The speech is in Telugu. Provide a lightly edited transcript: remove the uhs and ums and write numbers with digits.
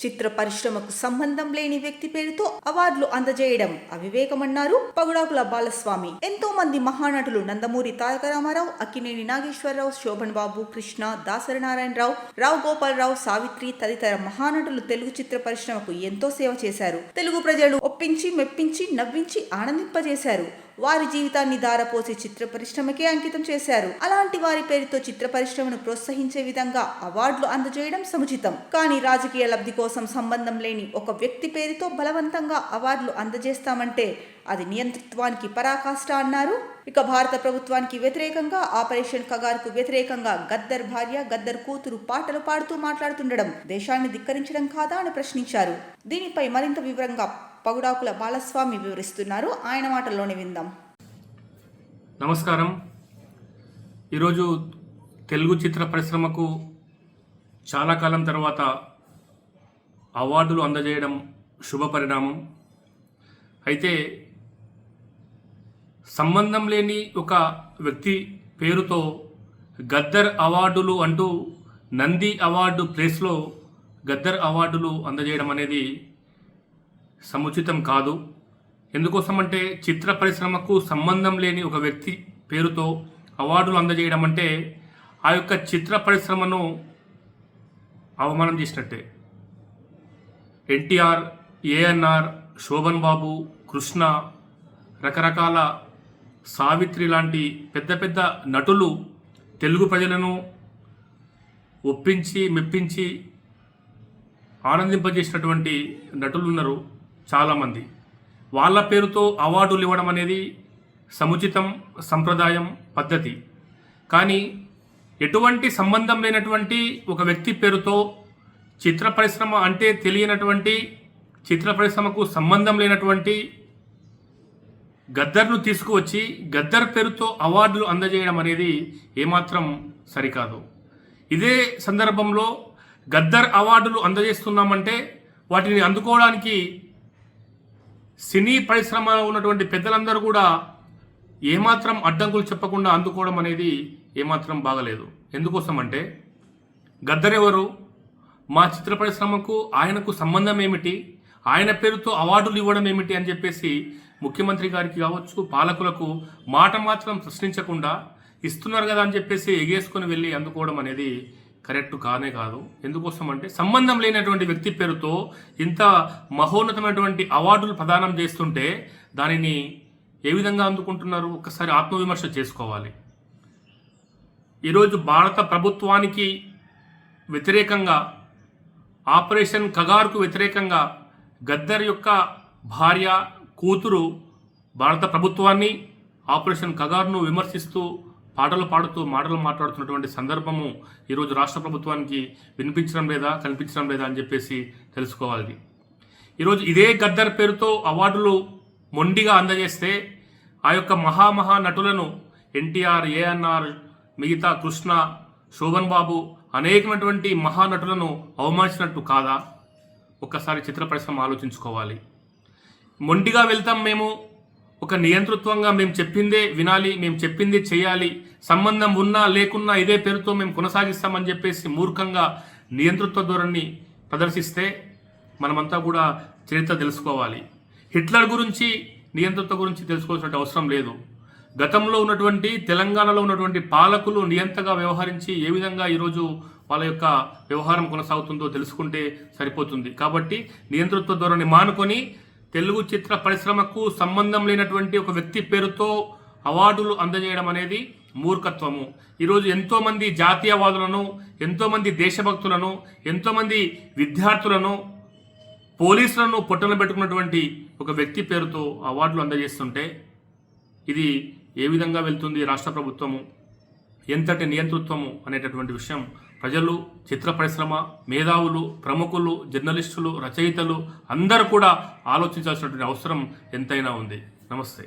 చిత్ర పరిశ్రమకు సంబంధం లేని వ్యక్తి పేరుతో అవార్డులు అందజేయడం అవివేకమన్నారు పగుడాకుల బాలస్వామి. ఎంతో మంది మహానటులు నందమూరి తారక రామారావు, అక్కినేని నాగేశ్వరరావు, శోభన్ బాబు, కృష్ణ, దాసరి నారాయణరావు, రావు గోపాలరావు, సావిత్రి తదితర మహానటులు తెలుగు చిత్ర పరిశ్రమకు ఎంతో సేవ చేశారు. తెలుగు ప్రజలు ఒప్పించి, మెప్పించి, నవ్వించి, ఆనందింపజేశారు. వారి జీవితాన్ని దారపోసి చిత్ర పరిశ్రమకే అంకితం చేశారు. అలాంటి వారి పేరుతో చిత్ర పరిశ్రమను ప్రోత్సహించే విధంగా అవార్డులు అందజేయడం సముచితం. కానీ రాజకీయ లబ్ధి కోసం సంబంధం లేని ఒక వ్యక్తి పేరుతో బలవంతంగా అవార్డులు అందజేస్తామంటే అది నియంతృత్వానికి పరాకాష్ట అన్నారు. ఇక భారత ప్రభుత్వానికి వ్యతిరేకంగా, ఆపరేషన్ కగార్కు వ్యతిరేకంగా గద్దర్ భార్య, గద్దర్ కూతురు పాటలు పాడుతూ మాట్లాడుతుండడం దేశాన్ని ధిక్కరించడం కాదా అని ప్రశ్నించారు. దీనిపై మరింత వివరంగా పగుడాకుల బాలస్వామి వివరిస్తున్నారు. ఆయన మాటల్లోనే విందాం. నమస్కారం. ఈరోజు తెలుగు చిత్ర పరిశ్రమకు చాలా కాలం తర్వాత అవార్డులు అందజేయడం శుభ పరిణామం. అయితే సంబంధం లేని ఒక వ్యక్తి పేరుతో గద్దర్ అవార్డులు అంటూ నంది అవార్డు ప్లేస్లో గద్దర్ అవార్డులు అందజేయడం అనేది సముచితం కాదు. ఎందుకోసం అంటే చిత్ర పరిశ్రమకు సంబంధం లేని ఒక వ్యక్తి పేరుతో అవార్డులు అందజేయడం అంటే ఆ యొక్క చిత్ర పరిశ్రమను అవమానం చేసినట్టే. ఎన్టీఆర్, ఏఎన్ఆర్, శోభన్ బాబు, కృష్ణ, రకరకాల సావిత్రి లాంటి పెద్ద పెద్ద నటులు తెలుగు ప్రజలను ఒప్పించి, మెప్పించి, ఆనందింపజేసినటువంటి నటులు ఉన్నారు చాలామంది. వాళ్ళ పేరుతో అవార్డులు ఇవ్వడం అనేది సముచితం, సంప్రదాయం, పద్ధతి. కానీ ఎటువంటి సంబంధం లేనటువంటి ఒక వ్యక్తి పేరుతో చిత్ర పరిశ్రమ అంటే తెలియనటువంటి, చిత్ర పరిశ్రమకు సంబంధం లేనటువంటి గద్దర్ను తీసుకువచ్చి గద్దర్ పేరుతో అవార్డులు అందజేయడం అనేది ఏమాత్రం సరికాదు. ఇదే సందర్భంలో గద్దర్ అవార్డులు అందజేస్తున్నామంటే వాటిని అందుకోవడానికి సినీ పరిశ్రమలో ఉన్నటువంటి పెద్దలందరూ కూడా ఏమాత్రం అడ్డంకులు చెప్పకుండా అందుకోవడం అనేది ఏమాత్రం బాగలేదు. ఎందుకోసం అంటే గద్దర్ ఎవరు, మా చిత్ర పరిశ్రమకు ఆయనకు సంబంధం ఏమిటి, ఆయన పేరుతో అవార్డులు ఇవ్వడం ఏమిటి అని చెప్పేసి ముఖ్యమంత్రి గారికి కావచ్చు, పాలకులకు మాట మాత్రం ప్రశ్నించకుండా ఇస్తున్నారు కదా అని చెప్పేసి ఎగేసుకొని వెళ్ళి అందుకోవడం అనేది కరెక్ట్ కానే కాదు. ఎందుకోసం అంటే సంబంధం లేనటువంటి వ్యక్తి పేరుతో ఇంత మహోన్నతమైనటువంటి అవార్డులు ప్రదానం చేస్తుంటే దానిని ఏ విధంగా అందుకుంటున్నారు ఒక్కసారి ఆత్మవిమర్శ చేసుకోవాలి. ఈరోజు భారత ప్రభుత్వానికి వ్యతిరేకంగా, ఆపరేషన్ కగార్కు వ్యతిరేకంగా గద్దర్ యొక్క భార్య, కూతురు భారత ప్రభుత్వాన్ని, ఆపరేషన్ కగార్ను విమర్శిస్తూ పాటలు పాడుతూ మాటలు మాట్లాడుతున్నటువంటి సందర్భము ఈరోజు రాష్ట్ర ప్రభుత్వానికి వినిపించడం లేదా, కనిపించడం లేదా అని చెప్పేసి తెలుసుకోవాలి. ఈరోజు ఇదే గద్దర్ పేరుతో అవార్డులు మొండిగా అందజేస్తే ఆ యొక్క మహా నటులను ఎన్టీఆర్, ఏఎన్ఆర్, మిగతా కృష్ణ, శోభన్ బాబు అనేకమైనటువంటి మహానటులను అవమానించినట్టు కాదా? ఒక్కసారి చిత్ర పరిశ్రమ ఆలోచించుకోవాలి. మొండిగా వెళ్తాం మేము, ఒక నియంతృత్వంగా మేము చెప్పిందే వినాలి, మేము చెప్పిందే చేయాలి, సంబంధం ఉన్నా లేకున్నా ఇదే పేరుతో మేము కొనసాగిస్తామని చెప్పేసి మూర్ఖంగా నియంతృత్వ ధోరణి ప్రదర్శిస్తే మనమంతా కూడా చరిత్ర తెలుసుకోవాలి. హిట్లర్ గురించి, నియంతృత్వ గురించి తెలుసుకోవాల్సిన అవసరం లేదు. గతంలో ఉన్నటువంటి తెలంగాణలో ఉన్నటువంటి పాలకులు నియంతగా వ్యవహరించి ఏ విధంగా ఈరోజు వాళ్ళ యొక్క వ్యవహారం కొనసాగుతుందో తెలుసుకుంటే సరిపోతుంది. కాబట్టి నియంతృత్వ ధోరణి మానుకొని తెలుగు చిత్ర పరిశ్రమకు సంబంధం లేనటువంటి ఒక వ్యక్తి పేరుతో అవార్డులు అందజేయడం అనేది మూర్ఖత్వము. ఈరోజు ఎంతోమంది జాతీయవాదులను, ఎంతోమంది దేశభక్తులను, ఎంతోమంది విద్యార్థులను, పోలీసులను పొట్టన పెట్టుకున్నటువంటి ఒక వ్యక్తి పేరుతో అవార్డులు అందజేస్తుంటే ఇది ఏ విధంగా వెళ్తుంది రాష్ట్ర ప్రభుత్వము, ఎంతటి నియంతృత్వము అనేటటువంటి విషయం ప్రజలు, చిత్ర పరిశ్రమ, మేధావులు, ప్రముఖులు, జర్నలిస్టులు, రచయితలు అందరూ కూడా ఆలోచించాల్సినటువంటి అవసరం ఎంతైనా ఉంది. నమస్తే.